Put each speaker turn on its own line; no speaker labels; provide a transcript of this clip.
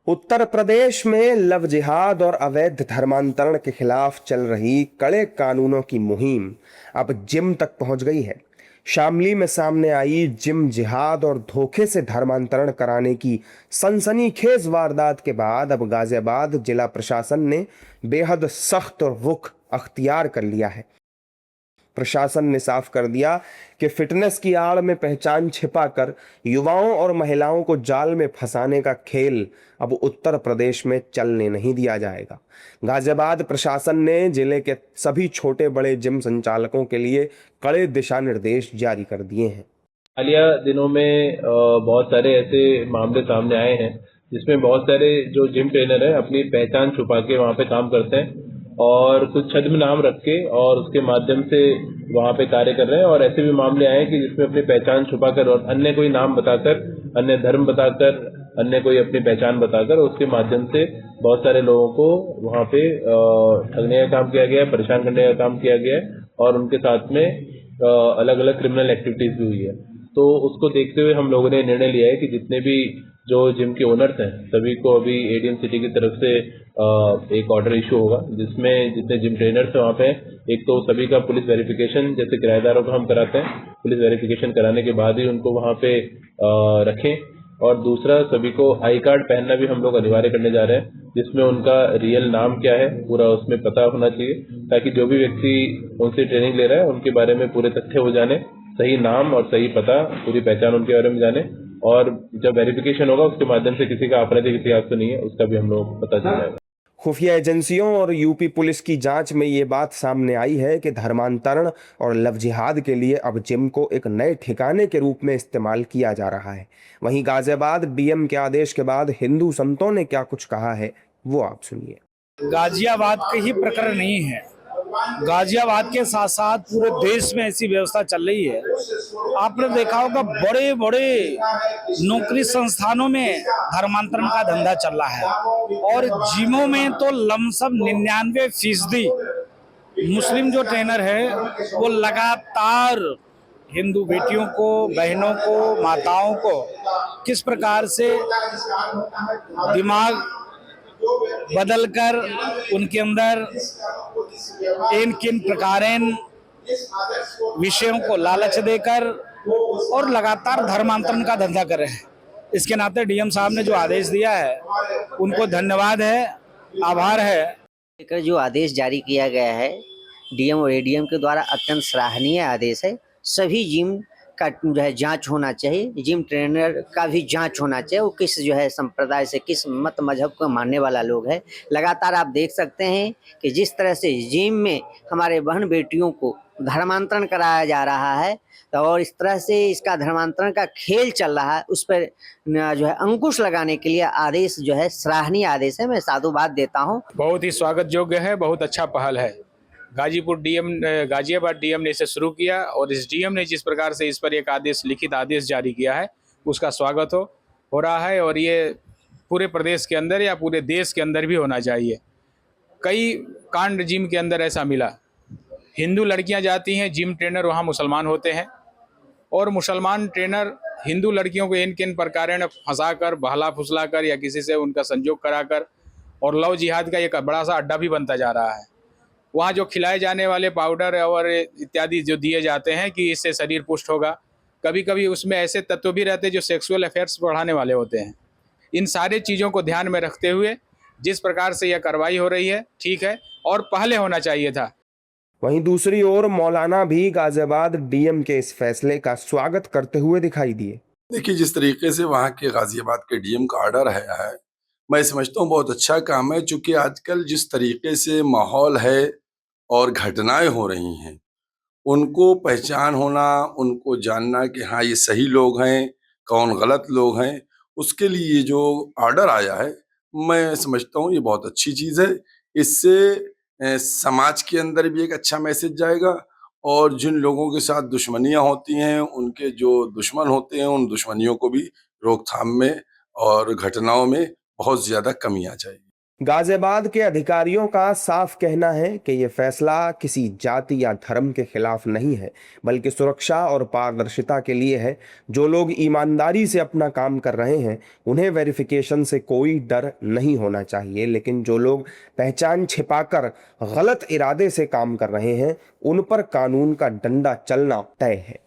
उत्तर प्रदेश में लव जिहाद और अवैध धर्मांतरण के खिलाफ चल रही कड़े कानूनों की मुहिम अब जिम तक पहुंच गई है। शामली में सामने आई जिम जिहाद और धोखे से धर्मांतरण कराने की सनसनीखेज वारदात के बाद अब गाजियाबाद जिला प्रशासन ने बेहद सख्त और रुख अख्तियार कर लिया है। प्रशासन ने साफ कर दिया कि फिटनेस की आड़ में पहचान छिपाकर युवाओं और महिलाओं को जाल में फंसाने का खेल अब उत्तर प्रदेश में चलने नहीं दिया जाएगा। गाजियाबाद प्रशासन ने जिले के सभी छोटे बड़े जिम संचालकों के लिए कड़े दिशा निर्देश जारी कर दिए हैं।
हालिया दिनों में बहुत सारे ऐसे मामले सामने आए हैं जिसमें बहुत सारे जो जिम ट्रेनर हैं अपनी पहचान छुपा के वहाँ पे काम करते हैं और कुछ छद्म नाम रख के और उसके माध्यम से वहाँ पे कार्य कर रहे हैं। और ऐसे भी मामले आए हैं कि जिसमें अपनी पहचान छुपाकर और अन्य कोई नाम बताकर, अन्य धर्म बताकर, अन्य कोई अपनी पहचान बताकर उसके माध्यम से बहुत सारे लोगों को वहाँ पे ठगने का काम किया गया है, परेशान करने का काम किया गया है और उनके साथ में अलग अलग क्रिमिनल एक्टिविटीज भी हुई है। तो उसको देखते हुए हम लोगों ने निर्णय लिया है कि जितने भी जो जिम के ओनर्स हैं सभी को अभी एडीएम सिटी की तरफ से एक ऑर्डर इशू होगा जिसमें जितने जिम ट्रेनर्स हैं वहाँ पे एक तो सभी का पुलिस वेरिफिकेशन, जैसे किराएदारों का हम कराते हैं, पुलिस वेरिफिकेशन कराने के बाद ही उनको वहाँ पे रखें। और दूसरा, सभी को आई कार्ड पहनना भी हम लोग अनिवार्य करने जा रहे हैं जिसमें उनका रियल नाम क्या है पूरा उसमें पता होना चाहिए ताकि जो भी व्यक्ति उनसे ट्रेनिंग ले रहा है उनके बारे में पूरे तथ्य हो जाने, सही नाम और सही पता, पूरी पहचान उनके बारे में जाने। और जब वेरिफिकेशन होगा उसके माध्यम से किसी का आपराधिक इतिहास तो नहीं है उसका भी हम लोग पता चल जाएगा।
खुफिया एजेंसियों और यूपी पुलिस की जांच में ये बात सामने आई है कि धर्मांतरण और लव जिहाद के लिए अब जिम को एक नए ठिकाने के रूप में इस्तेमाल किया जा रहा है। वहीं गाजियाबाद डीएम के आदेश के बाद हिंदू संतों ने क्या कुछ कहा है वो आप सुनिए।
गाजियाबाद के ही प्रकरण नहीं है, गाजियाबाद के साथ साथ पूरे देश में ऐसी व्यवस्था चल रही है। आपने देखा होगा बड़े बड़े नौकरी संस्थानों में धर्मांतरण का धंधा चल रहा है और जिमों में तो लमसम 99% मुस्लिम जो ट्रेनर है वो लगातार हिंदू बेटियों को, बहनों को, माताओं को किस प्रकार से दिमाग बदलकर उनके अंदर इन किन प्रकारेण विषयों को लालच देकर और लगातार धर्मांतरण का धंधा कर रहे हैं। इसके नाते डीएम साहब ने जो आदेश दिया है उनको धन्यवाद है, आभार है।
जो आदेश जारी किया गया है डीएम और एडीएम के द्वारा अत्यंत सराहनीय आदेश है। सभी जिम का जो है जांच होना चाहिए, जिम ट्रेनर का भी जांच होना चाहिए, वो किस जो है संप्रदाय से, किस मत मजहब को मानने वाला लोग है। लगातार आप देख सकते हैं कि जिस तरह से जिम में हमारे बहन बेटियों को धर्मांतरण कराया जा रहा है और इस तरह से इसका धर्मांतरण का खेल चल रहा है, उस पर जो है अंकुश लगाने के लिए आदेश जो है सराहनीय आदेश है। मैं साधुवाद देता हूँ।
बहुत ही स्वागत योग्य है, बहुत अच्छा पहल है। गाजियाबाद डीएम ने इसे शुरू किया और इस डीएम ने जिस प्रकार से इस पर एक आदेश, लिखित आदेश जारी किया है उसका स्वागत हो रहा है और ये पूरे प्रदेश के अंदर या पूरे देश के अंदर भी होना चाहिए। कई कांड जिम के अंदर ऐसा मिला, हिंदू लड़कियां जाती हैं जिम ट्रेनर, वहाँ मुसलमान होते हैं और मुसलमान ट्रेनर हिंदू लड़कियों को इन किन प्रकारेण फंसा कर, बहला फुसला कर या किसी से उनका संजोग कराकर और लव जिहाद का एक बड़ा सा अड्डा भी बनता जा रहा है। वहाँ जो खिलाए जाने वाले पाउडर और इत्यादि जो दिए जाते हैं कि इससे शरीर पुष्ट होगा, कभी कभी उसमें ऐसे तत्व भी रहते हैं जो सेक्सुअल अफेयर्स बढ़ाने वाले होते हैं। इन सारे चीज़ों को ध्यान में रखते हुए जिस प्रकार से यह कार्रवाई हो रही है ठीक है और पहले होना चाहिए था।
वहीं दूसरी ओर मौलाना भी गाजियाबाद डीएम के इस फैसले का स्वागत करते हुए दिखाई दिए।
देखिए, जिस तरीके से वहाँ के गाजियाबाद के डीएम का ऑर्डर है मैं समझता हूँ बहुत अच्छा काम है, चूँकि आजकल जिस तरीके से माहौल है और घटनाएं हो रही हैं उनको पहचान होना, उनको जानना कि हाँ ये सही लोग हैं, कौन गलत लोग हैं, उसके लिए जो ऑर्डर आया है मैं समझता हूँ ये बहुत अच्छी चीज़ है। इससे समाज के अंदर भी एक अच्छा मैसेज जाएगा और जिन लोगों के साथ दुश्मनियां होती हैं, उनके जो दुश्मन होते हैं, उन दुश्मनियों को भी रोकथाम में और घटनाओं में बहुत ज़्यादा कमी आ जाएगी।
गाजियाबाद के अधिकारियों का साफ कहना है कि यह फैसला किसी जाति या धर्म के खिलाफ नहीं है, बल्कि सुरक्षा और पारदर्शिता के लिए है। जो लोग ईमानदारी से अपना काम कर रहे हैं उन्हें वेरिफिकेशन से कोई डर नहीं होना चाहिए, लेकिन जो लोग पहचान छिपाकर गलत इरादे से काम कर रहे हैं उन पर कानून का डंडा चलना तय है।